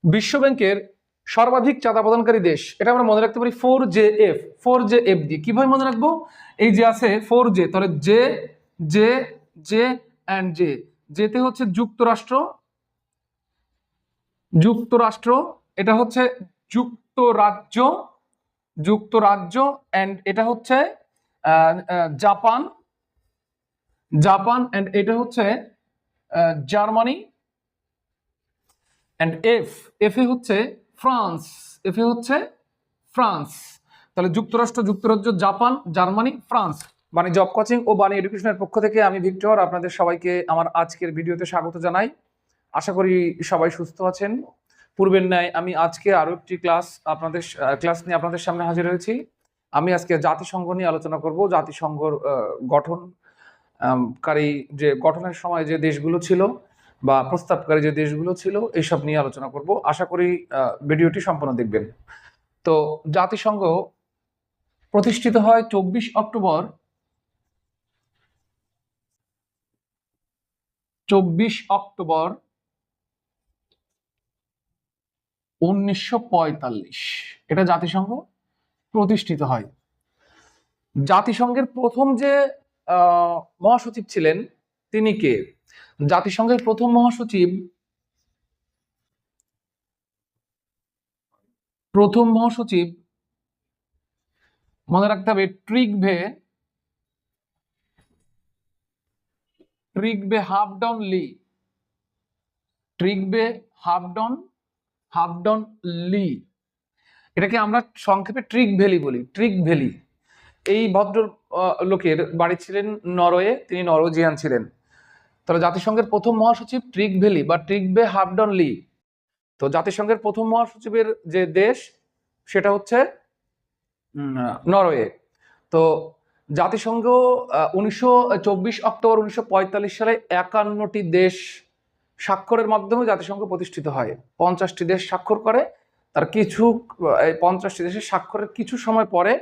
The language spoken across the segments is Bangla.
বিশ্ব ব্যাংকের সর্বাধিক চাঁদা প্রদানকারী দেশ, এটা আমরা মনে রাখতে পারি 4JF। 4JF দিয়ে কিভাবে মনে রাখবো? এই যে আছে 4J, তাহলে J J J and J. যেতে হচ্ছে যুক্তরাষ্ট্র, যুক্তরাষ্ট্র, এটা হচ্ছে যুক্তরাজ্য, যুক্তরাজ্য, অ্যান্ড এটা হচ্ছে জাপান, জাপান, অ্যান্ড এটা হচ্ছে জার্মানি, অ্যান্ড এফ, এফ এ হচ্ছে ফ্রান্স, এফ এ হচ্ছে ফ্রান্স। তাহলে যুক্তরাষ্ট্র, যুক্তরাজ্য, জাপান, জার্মানি, ফ্রান্স। বাণী জব কোচিং ও বাণী এডুকেশনের পক্ষ থেকে আমি ভিক্টর আপনাদের সবাইকে আমার আজকের ভিডিওতে স্বাগত জানাই। আশা করি সবাই সুস্থ আছেন। পূর্বের ন্যায় আমি আজকে আরো একটি ক্লাস নিয়ে আপনাদের সামনে হাজির হয়েছি। আমি আজকে জাতিসংঘ নিয়ে আলোচনা করব। জাতিসংঘর গঠনকারী যে গঠনের সময় যে দেশগুলো ছিল বা প্রস্তাবকারী যে দেশগুলো ছিল এইসব নিয়ে আলোচনা করব। আশা করি ভিডিওটি সম্পূর্ণ দেখবেন। তো জাতিসংঘ প্রতিষ্ঠিত হয় 24 অক্টোবর 1945। এটা জাতিসংঘ প্রতিষ্ঠিত হয়। জাতিসংঘের প্রথম যে মহাসচিব ছিলেন তিনি কে? জাতিসংঘের প্রথম মহাসচিব মনে রাখতে হবে ট্রিগবে হাফডন লি, ট্রিগবে হাফডন লি। এটাকে আমরা সংক্ষেপে ট্রিগ ভ্যালি বলি, ট্রিগ ভ্যালি। এই ভদ্র লোকের বাড়ি ছিলেন নরওয়ে, তিনি নরওয়েজিয়ান ছিলেন। তাহলে জাতিসংঘের প্রথম মহাসচিব ট্রিগ ভ্যালি বা ট্রিগবে হাফডন লি। তো জাতিসংঘের প্রথম মহাসচিবের যে দেশ সেটা হচ্ছে নরওয়ে। তো জাতিসংঘ 24 অক্টোবর 1945 সালে 51টি দেশ স্বাক্ষরের মাধ্যমে জাতিসংঘ প্রতিষ্ঠিত হয়। 50টি দেশ স্বাক্ষর করে, তার কিছু 50টি দেশের স্বাক্ষরের কিছু সময় পরে,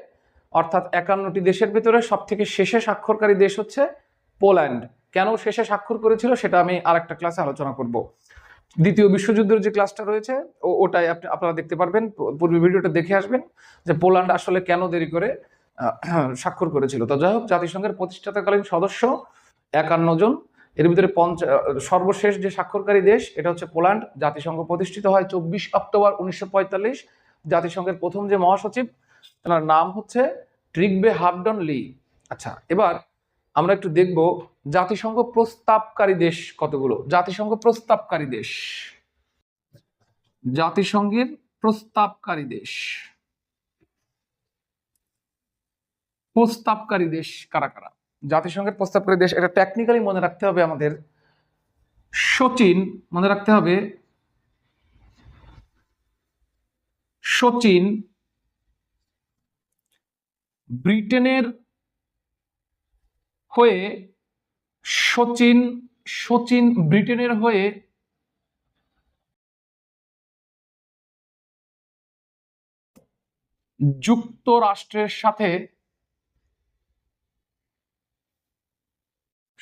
অর্থাৎ 51টি দেশের ভিতরে সব থেকে শেষে স্বাক্ষরকারী দেশ হচ্ছে পোল্যান্ড। কেন শেষে স্বাক্ষর করেছিল সেটা আমি আরেকটা ক্লাসে আলোচনা করব। দ্বিতীয় বিশ্বযুদ্ধের যে ক্লাসটা রয়েছে ওটাই আপনারা দেখতে পারবেন, পূর্বে ভিডিওটা দেখে আসবেন যে পোল্যান্ড আসলে কেন দেরি করে স্বাক্ষর করেছিল। তো যাই হোক, জাতিসংঘের প্রতিষ্ঠাতাকালীন সদস্য 51 জন। এর ভিতরে সর্বশেষ যে স্বাক্ষরকারী দেশ এটা হচ্ছে পোল্যান্ড। জাতিসংঘ প্রতিষ্ঠিত হয় 24 অক্টোবর 1945। জাতিসংঘের প্রথম যে মহাসচিব তার নাম হচ্ছে ট্রিগবে হাফডন লি। আচ্ছা, এবার আমরা একটু দেখব জাতিসংঘ প্রস্তাবকারী দেশ কতগুলো। জাতিসংঘ প্রস্তাবকারী দেশ, জাতিসংঘের প্রস্তাবকারী দেশ, প্রস্তাবকারী দেশ কারা কারা? জাতিসংঘের প্রস্তাবকারী দেশ, এটা টেকনিক্যালি মনে রাখতে হবে আমাদের। সচিন, মনে রাখতে হবে সচিন ব্রিটেনের হয়ে, সচিন ব্রিটেনের হয়ে যুক্তরাষ্ট্রের সাথে,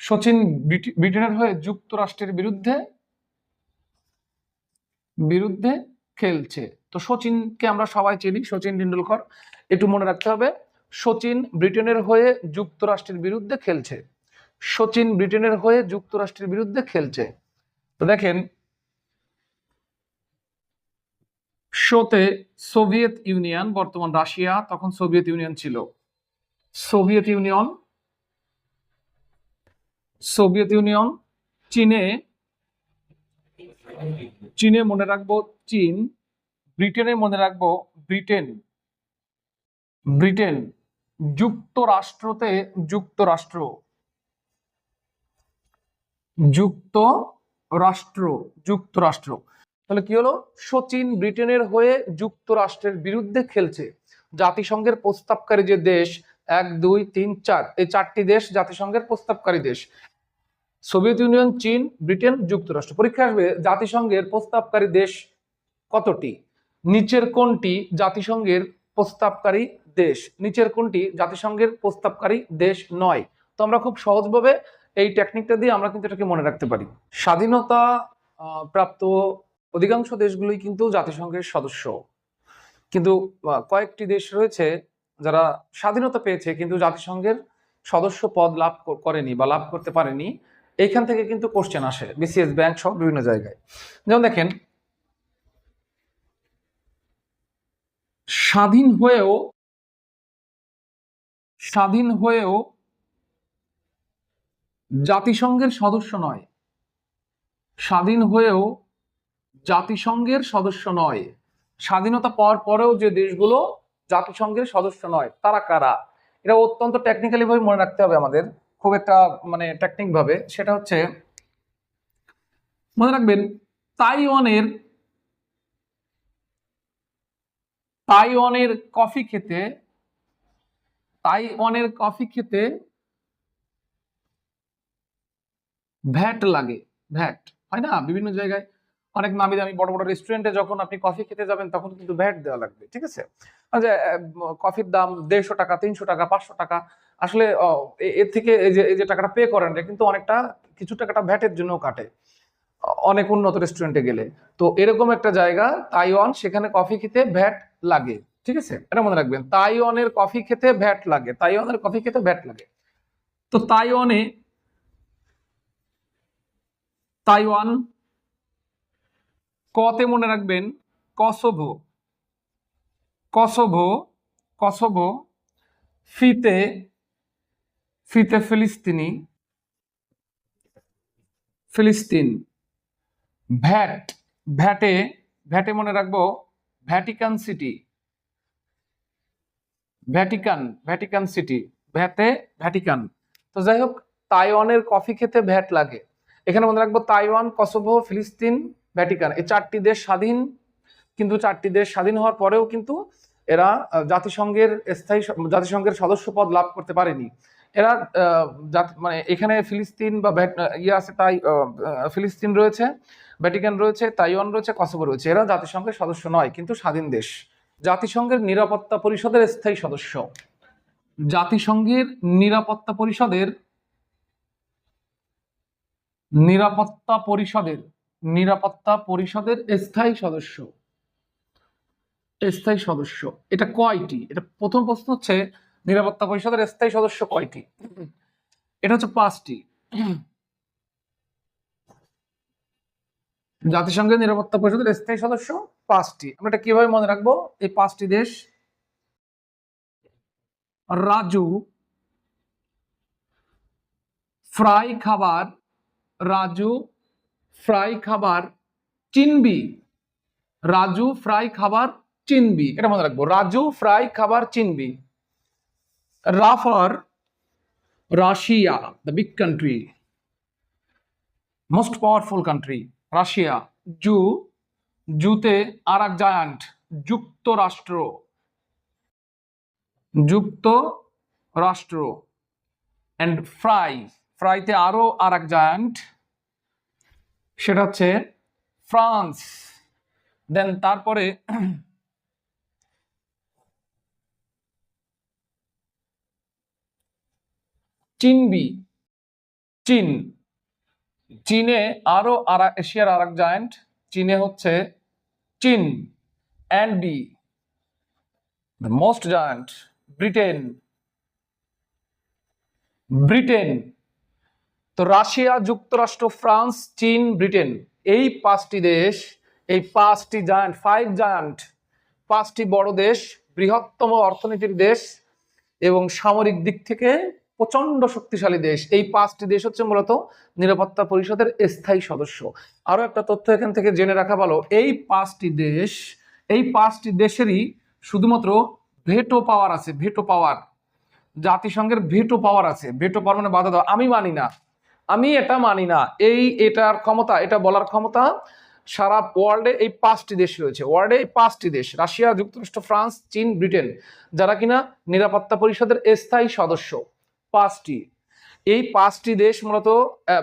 সচিন ব্রিটেনের হয়ে যুক্তরাষ্ট্রের বিরুদ্ধে খেলছে। তো সচিনকে আমরা সবাই চিনি, সচিন টেন্ডুলকর। একটু মনে রাখতে হবে সচিন ব্রিটেনের হয়ে যুক্তরাষ্ট্রের বিরুদ্ধে খেলছে, সচিন ব্রিটেনের হয়ে যুক্তরাষ্ট্রের বিরুদ্ধে খেলছে। তো দেখেন শোতে সোভিয়েত ইউনিয়ন, বর্তমান রাশিয়া, তখন সোভিয়েত ইউনিয়ন ছিল, সোভিয়েত ইউনিয়ন, সোভিয়েত ইউনিয়ন, চীনে মনে রাখবো চীন, ব্রিটেনে মনে রাখবো ব্রিটেন, ব্রিটেন, যুক্তরাষ্ট্রতে যুক্তরাষ্ট্র, যুক্তরাষ্ট্র, যুক্তরাষ্ট্র। তাহলে কি হলো? সচিন ব্রিটেনের হয়ে যুক্তরাষ্ট্রের বিরুদ্ধে খেলছে। জাতিসংঘের প্রস্তাবকারী যে দেশ 1 2 3 4, এই 4টি দেশ জাতিসংঘের প্রস্তাবকারী দেশ। সোভিয়েত ইউনিয়ন, চীন, ব্রিটেন, যুক্তরাষ্ট্র। পরীক্ষা আসবে জাতিসংঘের প্রস্তাবকারী দেশ কতটি? নিচের কোনটি জাতিসংঘের প্রস্তাবকারী দেশ? নিচের কোনটি জাতিসংঘের প্রস্তাবকারী দেশ নয়? তো আমরা খুব সহজভাবে এই টেকনিকটা দিয়ে আমরা কিন্তু এটাকে মনে রাখতে পারি। স্বাধীনতা প্রাপ্ত অধিকাংশ দেশগুলোই কিন্তু জাতিসংঘের সদস্য, কিন্তু কয়েকটি দেশ রয়েছে যারা স্বাধীনতা পেয়েছে কিন্তু জাতিসংঘের সদস্য পদ লাভ করেনি বা লাভ করতে পারেনি। এইখান থেকে কিন্তু কোশ্চেন আসে বিসিএস ব্যাংক সহ বিভিন্ন জায়গায়। যেমন দেখেন, স্বাধীন হয়েও জাতিসংঘের সদস্য নয়, স্বাধীন হয়েও জাতিসংঘের সদস্য নয়, স্বাধীনতা পাওয়ার পরেও যে দেশগুলো জাতিসংঘের সদস্য নয় তারা কারা? এটা অত্যন্ত টেকনিক্যালি ভাবে মনে রাখতে হবে আমাদের, খুব একটা মানে টেকনিক ভাবে। সেটা হচ্ছে, মনে রাখবেন, তাইওয়ানের তাইওয়ানের কফি খেতে ভ্যাট লাগে। ভ্যাট হয় না বিভিন্ন জায়গায়, অনেক নামি দামি বড় বড় রেস্টুরেন্টে যখন আপনি কফি খেতে যাবেন তখন কিন্তু ভ্যাট দেওয়া লাগবে, ঠিক আছে? যে কফির দাম 150 টাকা, 300 টাকা, 500 টাকা, আসলে এর থেকে এই যে টাকাটা পে করেন এটা কিন্তু অনেকটা কিছু টাকাটা ভ্যাটের জন্য কাটে অনেক উন্নত রেস্টুরেন্টে গেলে। তো এরকম একটা জায়গা তাইওয়ান, সেখানে কফি খেতে ভ্যাট লাগে, ঠিক আছে? এটা মনে রাখবেন, তাইওয়ানের কফি খেতে ভ্যাট লাগে, তাইওয়ানের কফি খেতে ভ্যাট লাগে। তো তাইওয়ান কতে মনে রাখবেন কসোভো, কসোভো, কসোভো, ফিতে ফিলিস্তিন, ভ্যাটে মনে রাখবো Vatican city, Vatican city, Vatican. তো যাই হোক, তাইওয়ানের কফি খেতে ভ্যাট লাগে। এখানে মনে রাখবো তাইওয়ান, কসোভো, ফিলিস্তিন, ভ্যাটিকান, এই 4টি দেশ স্বাধীন, কিন্তু 4টি দেশ স্বাধীন হওয়ার পরেও কিন্তু এরা জাতিসংঘের সদস্য পদ লাভ করতে পারেনি। এরা মানে এখানে ফিলিস্তিন বা আছে, তাই ফিলিস্তিন রয়েছে, ভ্যাটিকান রয়েছে, তাইওয়ান রয়েছে, কসোভো রয়েছে, এরা জাতিসংঘের সদস্য নয় কিন্তু স্বাধীন দেশ। জাতিসংঘের নিরাপত্তা পরিষদের স্থায়ী সদস্য, জাতিসংঘের নিরাপত্তা পরিষদের স্থায়ী সদস্য এটা কয়টি? এটা প্রথম প্রশ্ন হচ্ছে, নিরাপত্তা পরিষদের স্থায়ী সদস্য কয়টি? এটা হচ্ছে 5টি। জাতিসংঘের নিরাপত্তা পরিষদের স্থায়ী সদস্য 5টি। আমরা এটা কিভাবে মনে রাখবো? এই 5টি দেশ: রাজু ফ্রাই খাবার চিনবি, রাজু ফ্রাই খাবার চিনবি, এটা মনে রাখবো, রাজু ফ্রাই খাবার চিনবি। Russia, the big country, most powerful country, Russia. জুতে আর এক জায়ান্ট, যুক্তরাষ্ট্র। অ্যান্ড ফ্রাইতে আরো আর এক জায়ান্ট, সেটা হচ্ছে ফ্রান্স। দেন তারপরে চীনে আরো এশিয়ার আর এক জায়ান্ট, চীনে হচ্ছে চীন। And the most giant, Britain. তো রাশিয়া, যুক্তরাষ্ট্র, ফ্রান্স, চীন, ব্রিটেন, এই 5টি দেশ, এই 5টি জায়ান্ট, 5 জায়ান্ট, 5টি বড় দেশ, বৃহত্তম অর্থনীতির দেশ এবং সামরিক দিক থেকে প্রচন্ড শক্তিশালী দেশ। এই 5টি দেশ হচ্ছে মূলত নিরাপত্তা পরিষদের স্থায়ী সদস্য। আরো একটা তথ্য এখান থেকে জেনে রাখা ভালো, এই 5টি দেশেরই শুধুমাত্র ভেটো পাওয়ার আছে, ভেটো পাওয়ার, জাতিসংঘের ভেটো পাওয়ার আছে। ভেটো পাওয়ার মানে বাধা দেওয়া। আমি এটা মানি না, এটার ক্ষমতা, এটা বলার ক্ষমতা সারা ওয়ার্ল্ডে এই 5টি দেশ রয়েছে। ওয়ার্ল্ডে এই 5টি দেশ, রাশিয়া, যুক্তরাষ্ট্র, ফ্রান্স, চীন, ব্রিটেন, যারা কিনা নিরাপত্তা পরিষদের স্থায়ী সদস্য, 5টি। এই 5টি দেশ মূলত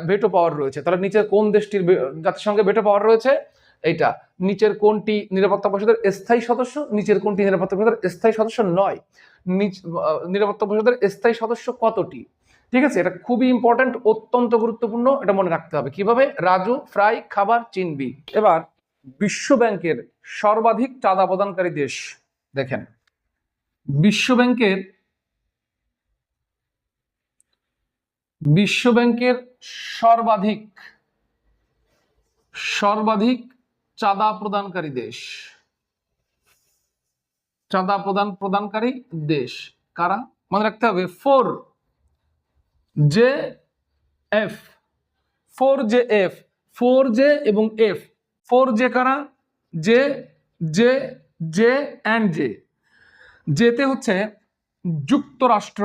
ভেটো পাওয়ার রয়েছে। তারা নিচের কোন দেশটির জাতিসংঘে ভেটো পাওয়ার রয়েছে? এইটা। নিচের কোনটি নিরাপত্তা পরিষদের স্থায়ী সদস্য, নিচের কোনটি নিরাপত্তা পরিষদের স্থায়ী সদস্য নয়, নিরাপত্তা পরিষদের স্থায়ী সদস্য কতটি, ঠিক আছে? এটা খুবই ইম্পর্টেন্ট, অত্যন্ত গুরুত্বপূর্ণ, এটা মনে রাখতে হবে। কিভাবে? রাজু ফ্রাই খাবার চিনবি। এবার বিশ্ব ব্যাংকের সর্বাধিক চাঁদা প্রদানকারী দেশ? দেখেন, বিশ্ব ব্যাংকের সর্বাধিক চাঁদা প্রদানকারী দেশ, চাঁদা প্রদানকারী দেশ কারা? মনে রাখতে হবে 4JF, 4JF, 4J এবং F। 4J কারা? J, J, J and J. যেতে হচ্ছে যুক্তরাষ্ট্র,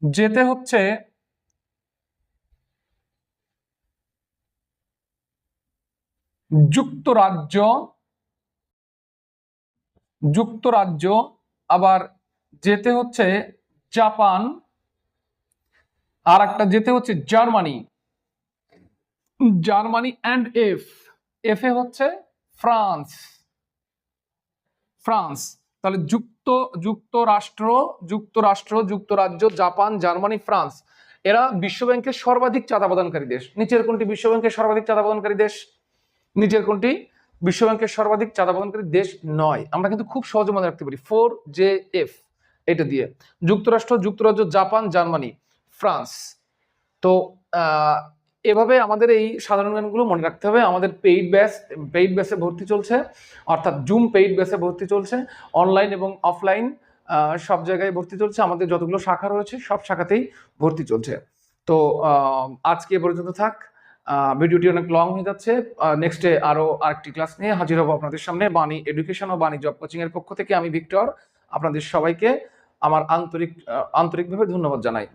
যেতে হচ্ছে যুক্তরাজ্য, আবার যেতে হচ্ছে জাপান, আর একটা যেতে হচ্ছে জার্মানি অ্যান্ড এফ এ হচ্ছে ফ্রান্স। তাহলে যুক্তরাষ্ট্র, যুক্তরাজ্য, জাপান, জার্মানি, ফ্রান্স, এরা বিশ্ব ব্যাংকের সর্বাধিক চাঁদা প্রদানকারী দেশ। নিচের কোনটি বিশ্ব ব্যাংকের সর্বাধিক চাঁদা প্রদানকারী দেশ? নিচের কোনটি বিশ্ব ব্যাংকের সর্বাধিক চাঁদা প্রদানকারী দেশ নয়? আমরা কিন্তু খুব সহজে মনে রাখতে পারি 4JF এটা দিয়ে। যুক্তরাষ্ট্র, যুক্তরাজ্য, জাপান, জার্মানি, ফ্রান্স। তো এভাবে আমাদের এই সাধারণ জ্ঞানগুলো মনে রাখতে হবে। আমাদের পেইড ব্যাচে ভর্তি চলছে, অর্থাৎ জুম পেইড ব্যাচে ভর্তি চলছে, অনলাইন এবং অফলাইন সব জায়গায় ভর্তি চলছে। আমাদের যতগুলো শাখা রয়েছে সব শাখাতেই ভর্তি চলছে। তো আজকে এ পর্যন্ত থাক, ভিডিওটি অনেক লং হয়ে যাচ্ছে। নেক্সটে আরো আরেকটি ক্লাস নিয়ে হাজির হব আপনাদের সামনে। বাণী এডুকেশন ও বাণী জব কোচিং এর পক্ষ থেকে আমি ভিক্টর আপনাদের সবাইকে আমার আন্তরিকভাবে ধন্যবাদ জানাই।